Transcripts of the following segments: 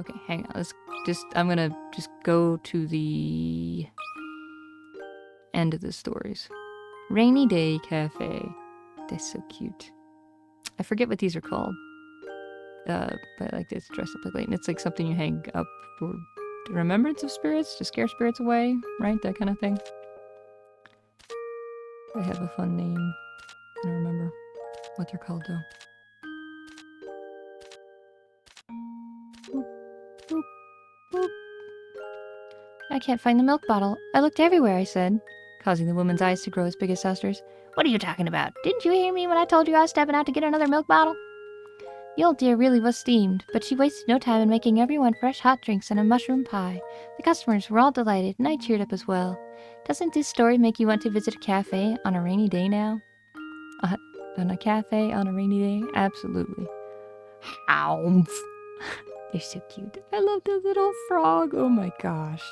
Okay, hang on. I'm gonna just go to the end of the stories. Rainy Day Cafe. They're so cute. I forget what these are called. But I like this dress up like Layton. It's like something you hang up for the remembrance of spirits, to scare spirits away, right? That kind of thing. They have a fun name. I don't remember what they're called though. Boop, boop, boop. I can't find the milk bottle. I looked everywhere, I said, causing the woman's eyes to grow as big as saucers. What are you talking about? Didn't you hear me when I told you I was stepping out to get another milk bottle? The old dear really was steamed, but she wasted no time in making everyone fresh hot drinks and a mushroom pie. The customers were all delighted, and I cheered up as well. Doesn't this story make you want to visit a cafe on a rainy day now? On a cafe on a rainy day? Absolutely. Ow. They're so cute. I love the little frog. Oh my gosh.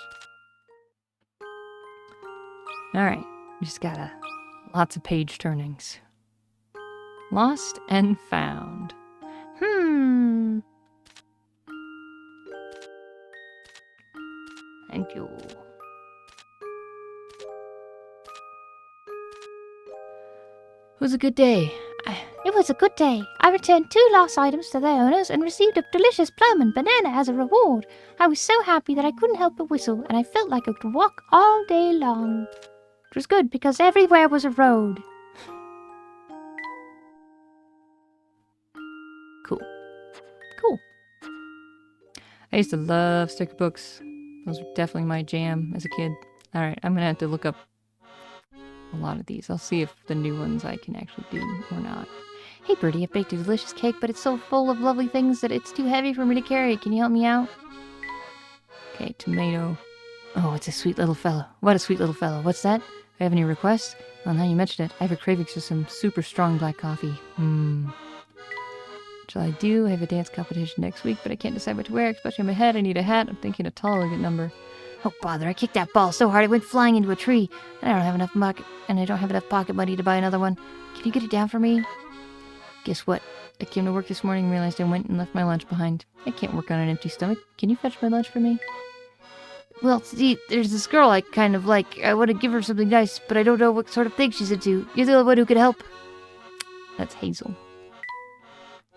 Alright, we just got lots of page turnings. Lost and found. Thank you. It was a good day. It was a good day. I returned 2 lost items to their owners and received a delicious plum and banana as a reward. I was so happy that I couldn't help but whistle, and I felt like I could walk all day long. It was good because everywhere was a road. Cool. Cool. I used to love sticker books. Those were definitely my jam as a kid. Alright, I'm gonna have to look up a lot of these. I'll see if the new ones I can actually do or not. Hey Birdie, I baked a delicious cake, but it's so full of lovely things that it's too heavy for me to carry. Can you help me out? Okay, tomato. Oh, it's a sweet little fellow. What a sweet little fellow. What's that? I have any requests? Well, now you mentioned it. I have a craving for some super strong black coffee. Shall I do? I have a dance competition next week, but I can't decide what to wear, especially on my head. I need a hat. I'm thinking a tall, elegant number. Oh, bother. I kicked that ball so hard it went flying into a tree. And I don't have enough pocket money to buy another one. Can you get it down for me? Guess what? I came to work this morning and realized I went and left my lunch behind. I can't work on an empty stomach. Can you fetch my lunch for me? Well, see, there's this girl I kind of like. I want to give her something nice, but I don't know what sort of thing she's into. You're the only one who can help. That's Hazel.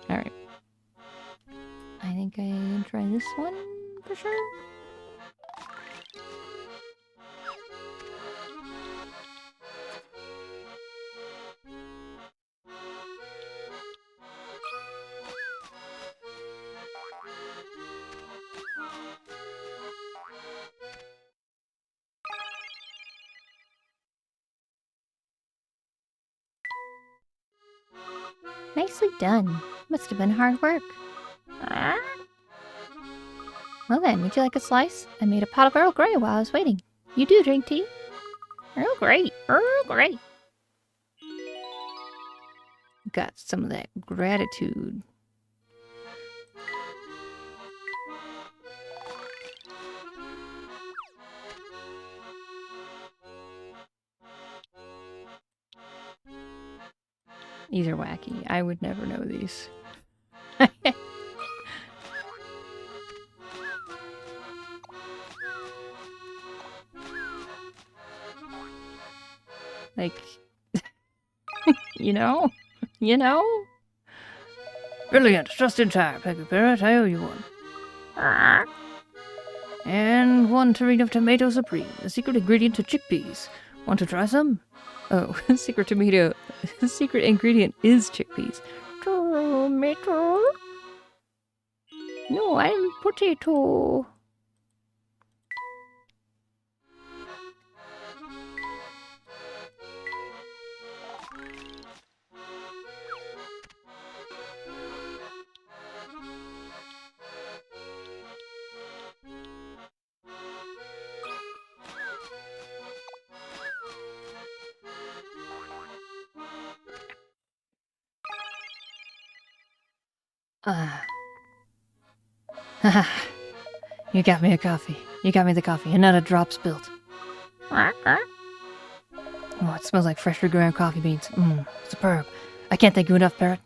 Alright. I think I can try this one for sure. Nicely done. Must have been hard work. Well then, would you like a slice? I made a pot of Earl Grey while I was waiting. You do drink tea? Earl Grey. Earl Grey. Got some of that gratitude. These are wacky. I would never know these. Like, you know? You know? Brilliant. Just in time. Thank you, Parrot. I owe you one. And 1 tureen of tomato supreme, the secret ingredient to chickpeas. Want to try some? Oh, secret ingredient is chickpeas. Tomato? No, I'm potato. You got me a coffee. You got me the coffee, and not a drop spilled. Oh, it smells like freshly ground coffee beans. Superb. I can't thank you enough, Parrot.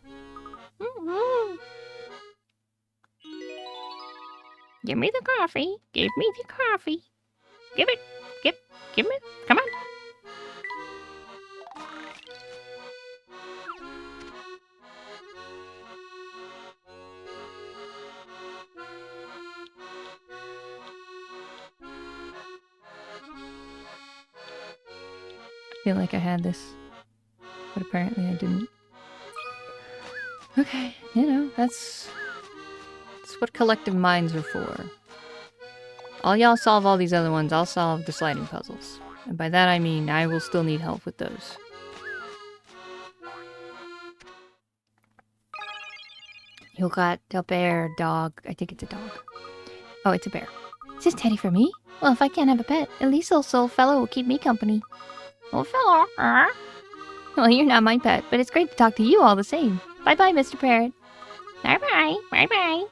Give me the coffee. Give me the coffee. Give it. Give me. Come on. I feel like I had this, but apparently I didn't. Okay, you know, that's what collective minds are for. All y'all solve all these other ones, I'll solve the sliding puzzles. And by that I mean I will still need help with those. You got a bear, dog. I think it's a dog. Oh, it's a bear. Is this Teddy for me? Well, if I can't have a pet, at least this little fellow will keep me company. Little fellow? Well, you're not my pet, but it's great to talk to you all the same. Bye-bye, Mr. Parrot. Bye-bye. Bye-bye.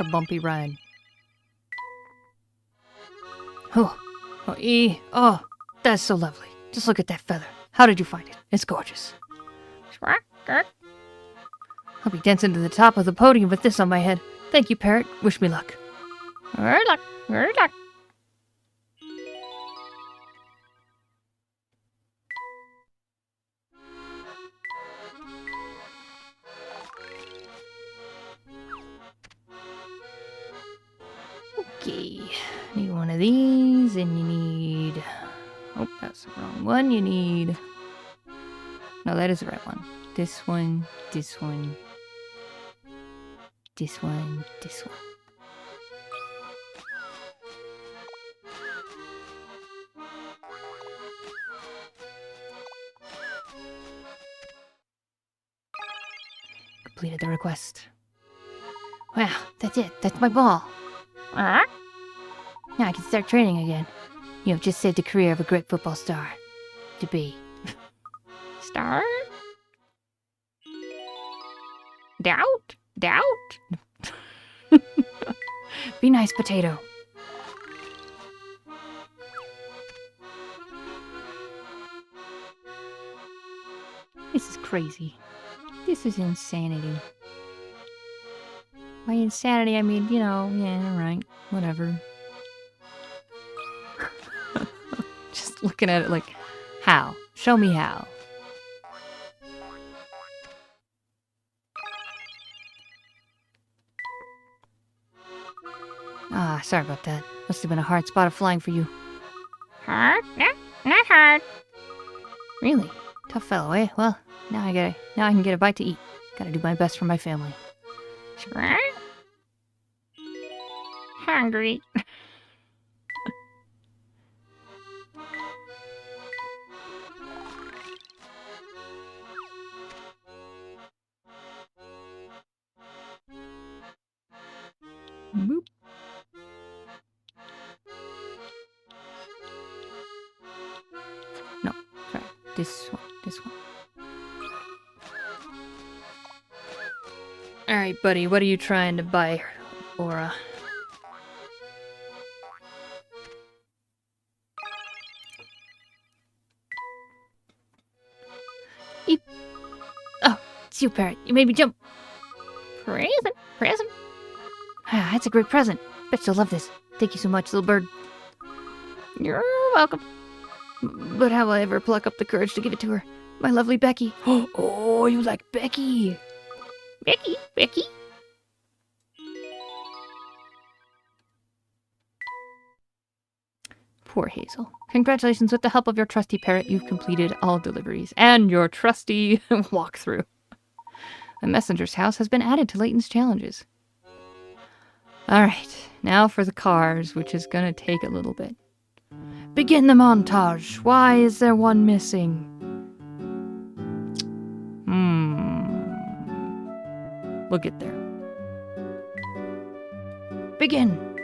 A bumpy ride. Oh, oh, that's so lovely. Just look at that feather. How did you find it? It's gorgeous. I'll be dancing to the top of the podium with this on my head. Thank you, Parrot. Wish me luck. Good luck. Good luck. Okay, need one of these, and you need... Oh, that's the wrong one. You need... No, that is the right one. This one, this one, this one, this one. Completed the request. Wow, that's it. That's my ball. Now I can start training again. You have just saved the career of a great football star. To be. Star? Doubt? Doubt? Be nice, potato. This is crazy. This is insanity. By insanity, I mean, you know, yeah, right, whatever. Just looking at it like, how? Show me how. Ah, sorry about that. Must have been a hard spot of flying for you. Hard? No, not hard. Really? Tough fellow, eh? Well, now I can get a bite to eat. Gotta do my best for my family. Sure. Hungry. Boop. No, sorry. This one. Alright, buddy, what are you trying to buy, Aura? Oh, it's you, Parrot. You made me jump. Present. Ah, that's a great present. Bet she'll love this. Thank you so much, little bird. You're welcome. But how will I ever pluck up the courage to give it to her? My lovely Becky. Oh, you like Becky. Becky. Poor Hazel. Congratulations, with the help of your trusty parrot, you've completed all deliveries. And your trusty walkthrough. A messenger's house has been added to Layton's challenges. Alright, now for the cars, which is gonna take a little bit. Begin the montage. Why is there one missing? We'll get there. Begin!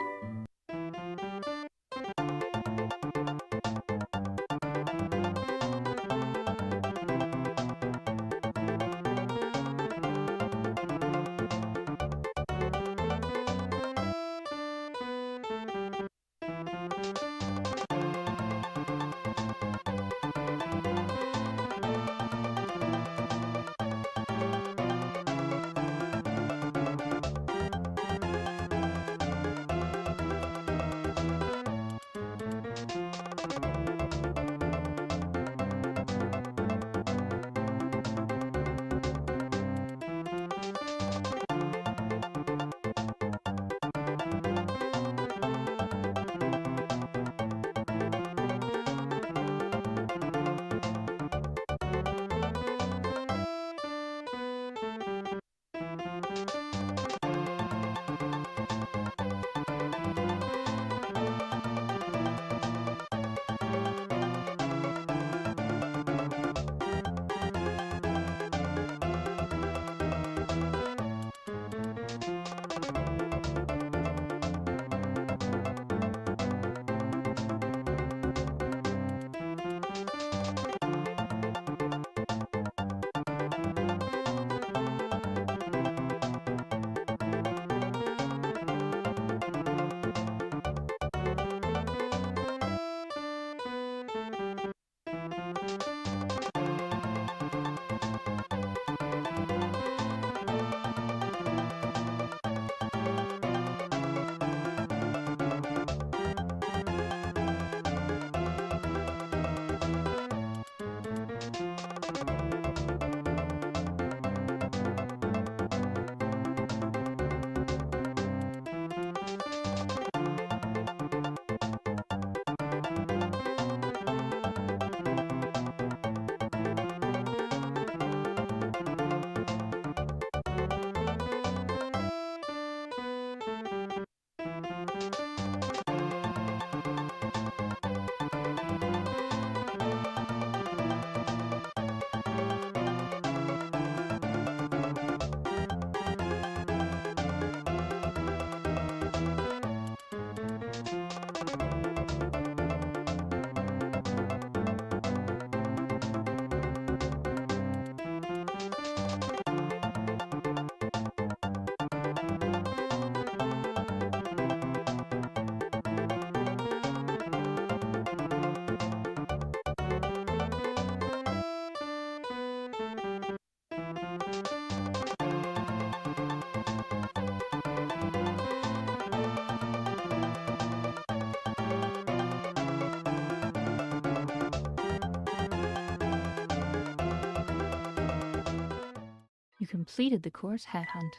You completed the course hat hunt.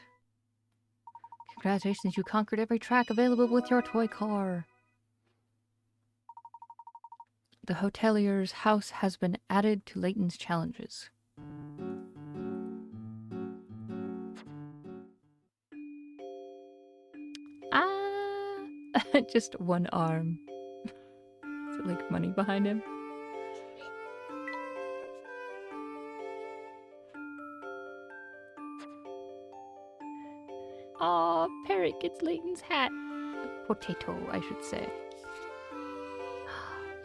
Congratulations, you conquered every track available with your toy car. The hotelier's house has been added to Layton's challenges. Just one arm. Is it like money behind him? Aw, Parrot gets Layton's hat. Potato, I should say.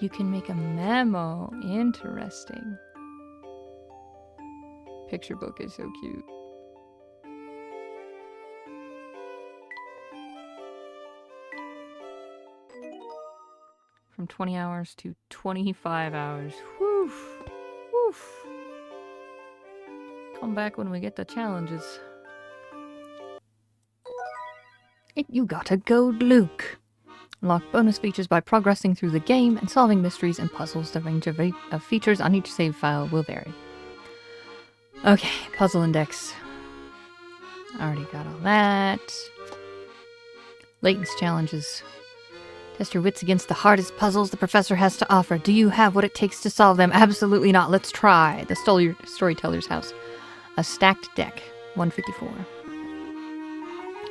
You can make a memo. Interesting. Picture book is so cute. From 20 hours to 25 hours. Woof. Woof. Come back when we get the challenges. You got a gold Luke. Unlock bonus features by progressing through the game and solving mysteries and puzzles. The range of features on each save file will vary. Okay, puzzle index. Already got all that. Layton's challenges. Test your wits against the hardest puzzles the professor has to offer. Do you have what it takes to solve them? Absolutely not. Let's try. The storyteller's house. A stacked deck. 154.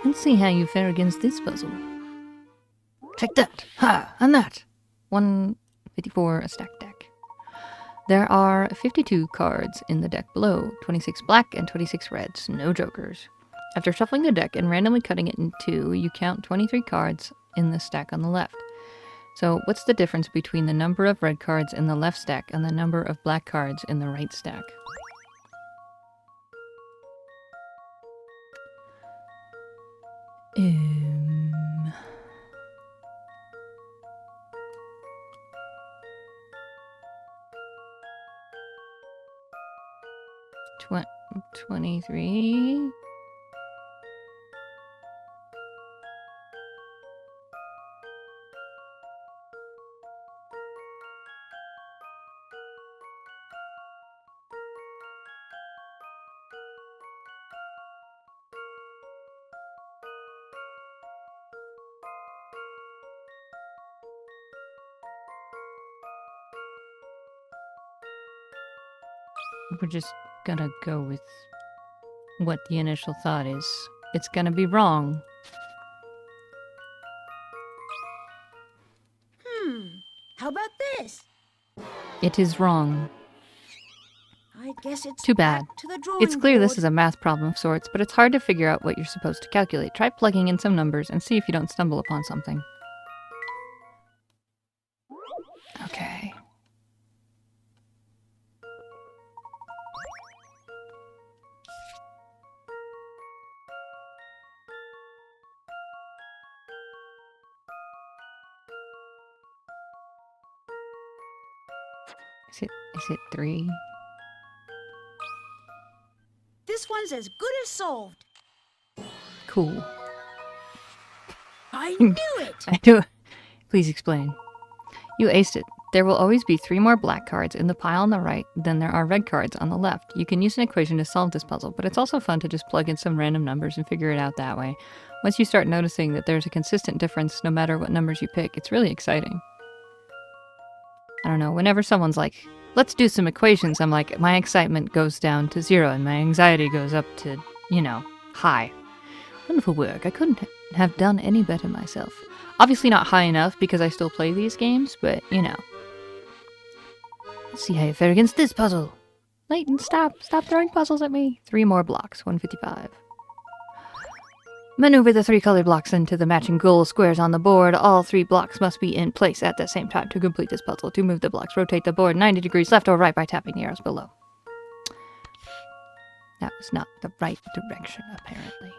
Let's see how you fare against this puzzle. Check that. Ha! And that. 154, a stacked deck. There are 52 cards in the deck below. 26 black and 26 reds. No jokers. After shuffling the deck and randomly cutting it in two, you count 23 cards in the stack on the left. So what's the difference between the number of red cards in the left stack and the number of black cards in the right stack? Tw 23. We're just gonna go with what the initial thought is. It's gonna be wrong. How about this? It is wrong. I guess it's Too bad. back to the drawing It's clear board. this is a math problem of sorts, but it's hard to figure out what you're supposed to calculate. Try plugging in some numbers and see if you don't stumble upon something. Okay. Is it 3? This one's as good as solved. Cool. I knew it! I do. Please explain. You aced it. There will always be 3 more black cards in the pile on the right than there are red cards on the left. You can use an equation to solve this puzzle, but it's also fun to just plug in some random numbers and figure it out that way. Once you start noticing that there's a consistent difference no matter what numbers you pick, it's really exciting. I don't know, whenever someone's like, let's do some equations, I'm like, my excitement goes down to 0 and my anxiety goes up to, you know, high. Wonderful work. I couldn't have done any better myself. Obviously not high enough because I still play these games, but, you know. Let's see how you fare against this puzzle. Layton, stop. Stop throwing puzzles at me. 3 more blocks, 155. Maneuver the 3 colored blocks into the matching goal squares on the board. All 3 blocks must be in place at the same time to complete this puzzle. To move the blocks, rotate the board 90 degrees left or right by tapping the arrows below. That was not the right direction, apparently.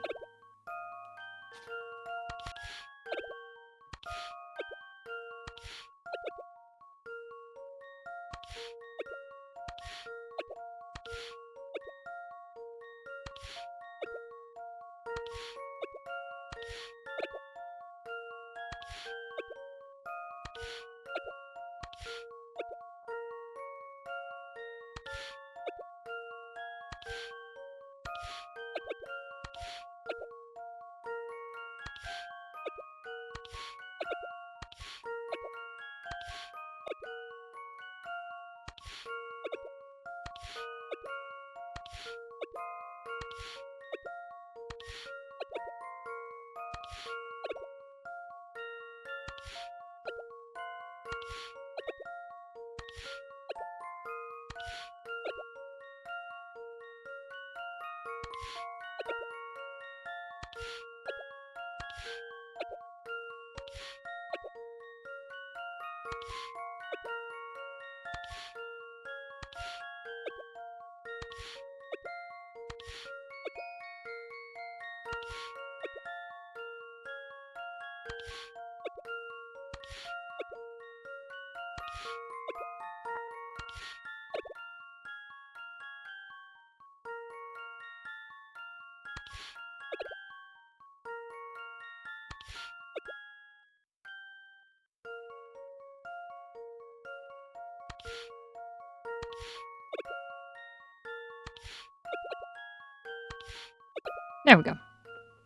There we go.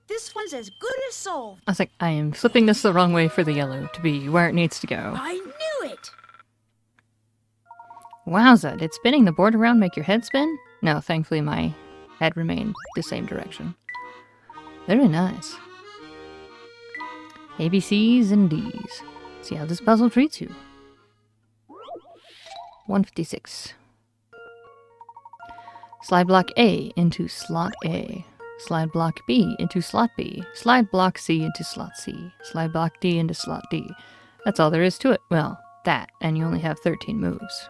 This one's as good as solved. I was like, I am flipping this the wrong way for the yellow to be where it needs to go. I knew it! Wowza, did spinning the board around make your head spin? No, thankfully my head remained the same direction. Very nice. A, B, C's, and D's. See how this puzzle treats you. 156. Slide block A into slot A. Slide block B into slot B. Slide block C into slot C. Slide block D into slot D. That's all there is to it. Well, that, and you only have 13 moves.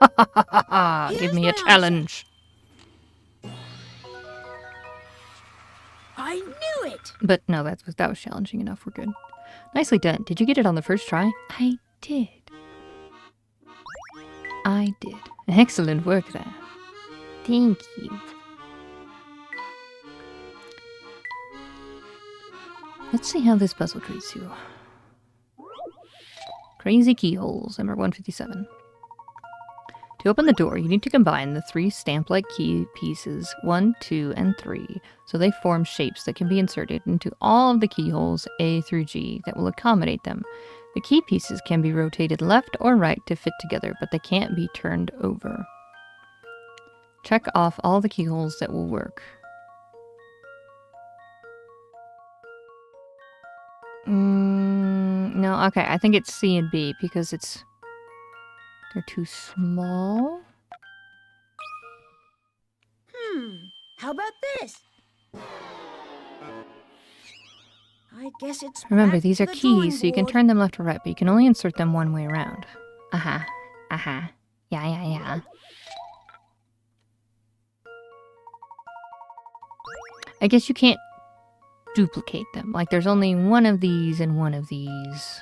Ha ha ha ha ha! Give Here's me my a answer. challenge! I knew it! But no, that was challenging enough. We're good. Nicely done. Did you get it on the first try? I did. I did. Excellent work there. Thank you. Let's see how this puzzle treats you. Crazy keyholes, number 157. To open the door, you need to combine the 3 stamp-like key pieces 1, 2, and 3, so they form shapes that can be inserted into all of the keyholes A through G that will accommodate them. The key pieces can be rotated left or right to fit together, but they can't be turned over. Check off all the keyholes that will work. No, okay, I think it's C and B because they're too small. How about this? I guess it's Remember, back these to are the drawing keys, so you can board. turn them left or right, but you can only insert them one way around. Uh-huh. Uh-huh. Yeah. I guess you can't duplicate them. Like, there's only one of these and one of these.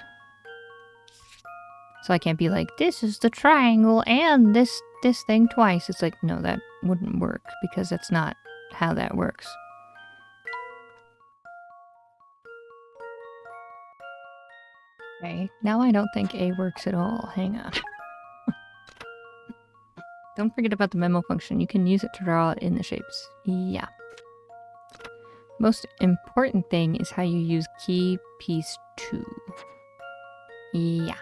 So I can't be like, this is the triangle and this thing twice. It's like, no, that wouldn't work because that's not how that works. Okay, now I don't think A works at all. Hang on. Don't forget about the memo function. You can use it to draw it in the shapes. Yeah. Most important thing is how you use key piece 2. Yeah.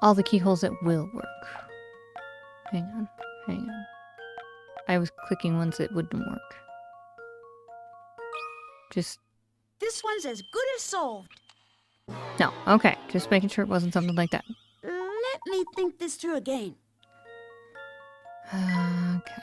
All the keyholes that will work. Hang on. I was clicking ones that wouldn't work. Just... This one's as good as solved. No, okay. Just making sure it wasn't something like that. Let me think this through again. Okay.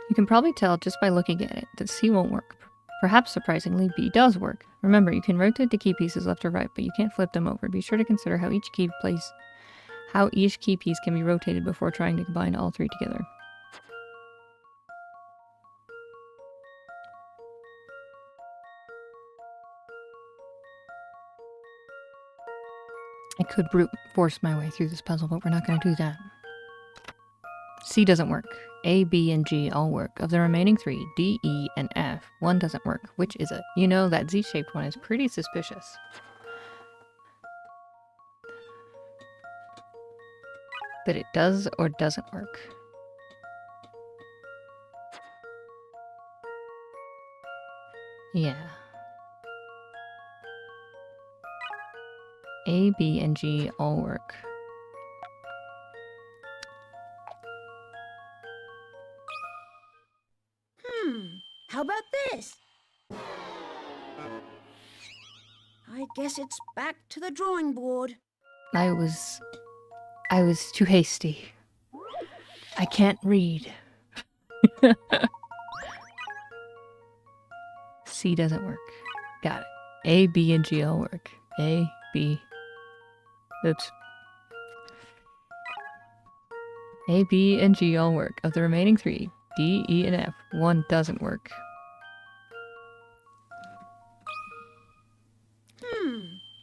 You can probably tell just by looking at it that C won't work. Perhaps surprisingly, B does work. Remember, you can rotate the key pieces left or right, but you can't flip them over. Be sure to consider how each key piece can be rotated before trying to combine all 3 together. I could brute force my way through this puzzle, but we're not going to do that. C doesn't work. A, B, and G all work. Of the remaining 3, D, E, and F, one doesn't work. Which is it? You know, that Z-shaped one is pretty suspicious. That it does or doesn't work. Yeah. A, B, and G all work. How about this? I guess it's back to the drawing board. I was too hasty. I can't read. C doesn't work. Got it. A, B, and G all work. A, B. Oops. A, B, and G all work. Of the remaining 3, D, E, and F, one doesn't work.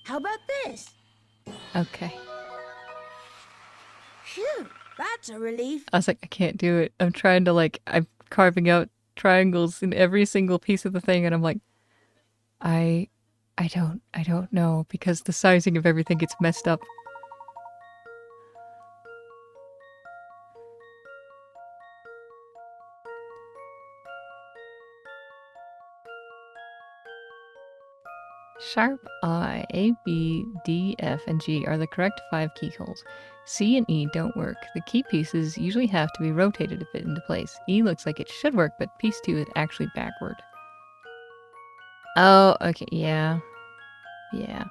How about this? Okay. Phew, that's a relief. I was like, I can't do it. I'm trying to I'm carving out triangles in every single piece of the thing, and I'm like, I don't know, because the sizing of everything gets messed up. Sharp I, A, B, D, F, and G are the correct 5 keyholes. C and E don't work. The key pieces usually have to be rotated to fit into place. E looks like it should work, but piece 2 is actually backward. Oh, okay, yeah. Yeah.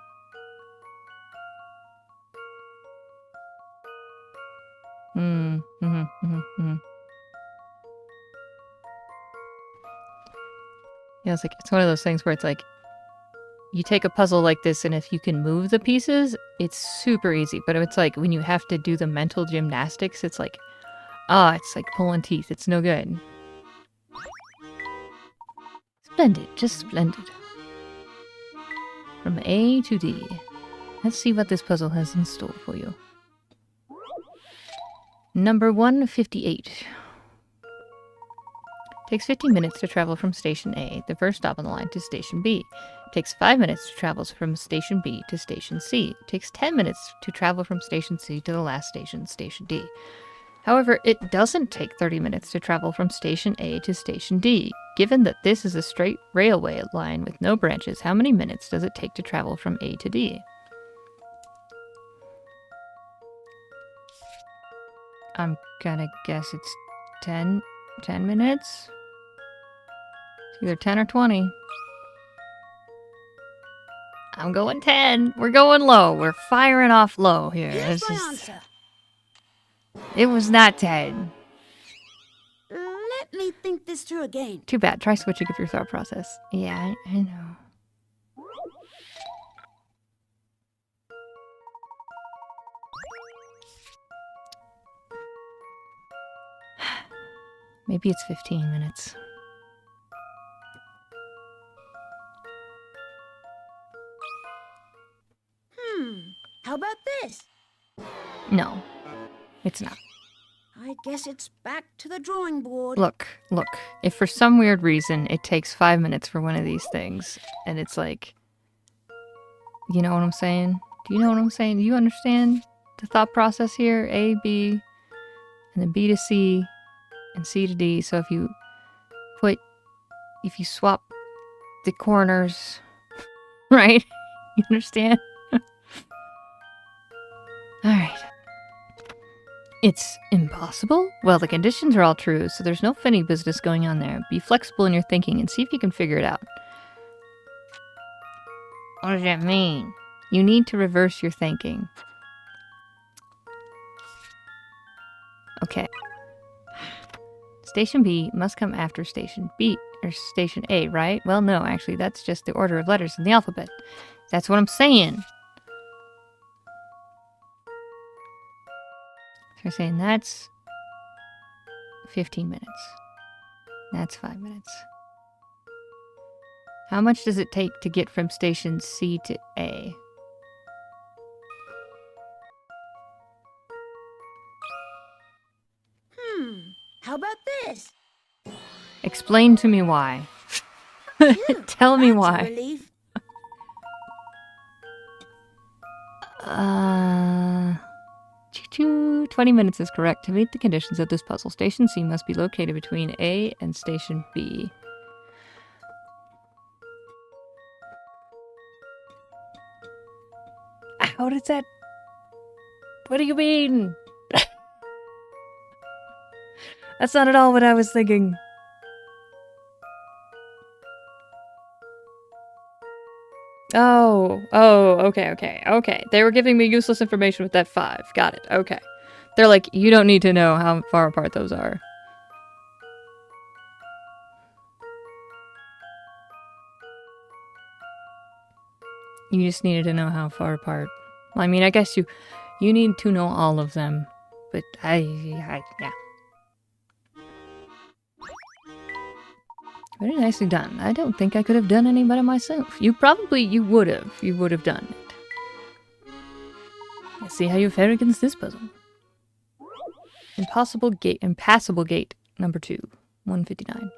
Yeah, it's one of those things where it's like, you take a puzzle like this, and if you can move the pieces, it's super easy. But it's like when you have to do the mental gymnastics, it's like, it's like pulling teeth. It's no good. Splendid, just splendid. From A to D. Let's see what this puzzle has in store for you. Number 158. Takes 15 minutes to travel from Station A, the first stop on the line, to Station B. Takes 5 minutes to travel from Station B to Station C. Takes 10 minutes to travel from Station C to the last station, Station D. However, it doesn't take 30 minutes to travel from Station A to Station D. Given that this is a straight railway line with no branches, how many minutes does it take to travel from A to D? I'm gonna guess it's 10 minutes? It's either 10 or 20. I'm going 10. We're going low. We're firing off low here. Here's my answer. It was not 10. Let me think this through again. Too bad. Try switching up your thought process. Yeah, I know. Maybe it's 15 minutes. How about this? No, it's not. I guess it's back to the drawing board. Look. If for some weird reason it takes 5 minutes for one of these things, and it's like, you know what I'm saying? Do you know what I'm saying? Do you understand the thought process here? A, B, and then B to C, and C to D. So if you swap the corners, right? You understand? Alright. It's impossible? Well, the conditions are all true, so there's no funny business going on there. Be flexible in your thinking and see if you can figure it out. What does that mean? You need to reverse your thinking. Okay. Station B must come after Station B, or Station A, right? Well, no, actually, that's just the order of letters in the alphabet. That's what I'm saying. So we're saying that's 15 minutes. That's 5 minutes. How much does it take to get from Station C to A? How about this? Explain to me why. Phew, Tell me that's a why. relief. 20 minutes is correct. To meet the conditions of this puzzle, Station C must be located between A and Station B. How does that... What do you mean? That's not at all what I was thinking. Oh, okay. They were giving me useless information with that 5. Got it, okay. They're like, you don't need to know how far apart those are. You just needed to know how far apart. Well, I mean, I guess you need to know all of them. But yeah. Very nicely done. I don't think I could have done any better myself. You would have. You would have done it. Let's see how you fare against this puzzle. Impassable gate, number 2, 159.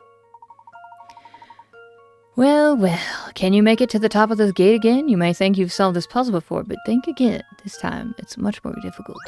Well, can you make it to the top of this gate again? You may think you've solved this puzzle before, but think again. This time, it's much more difficult.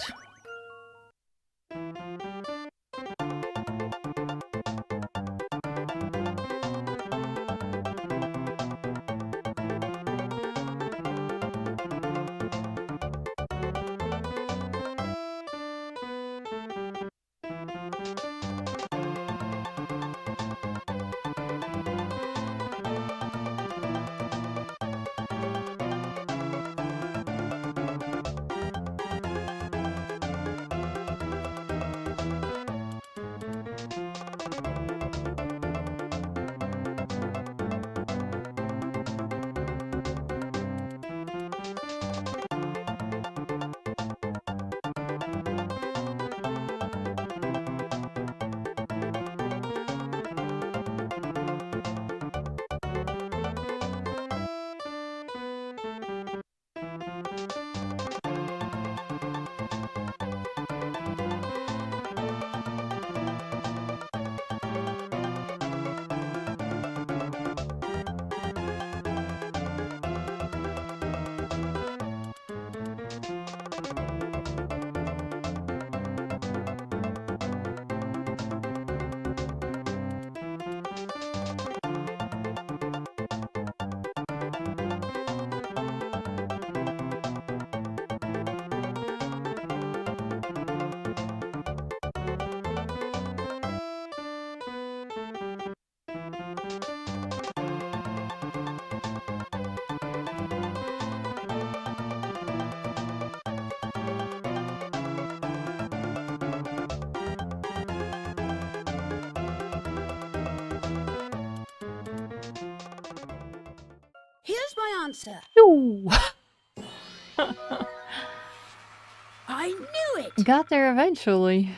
Here's my answer. Ooh. I knew it. Got there eventually.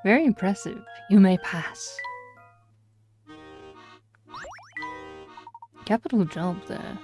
Very impressive. You may pass. Capital jump there.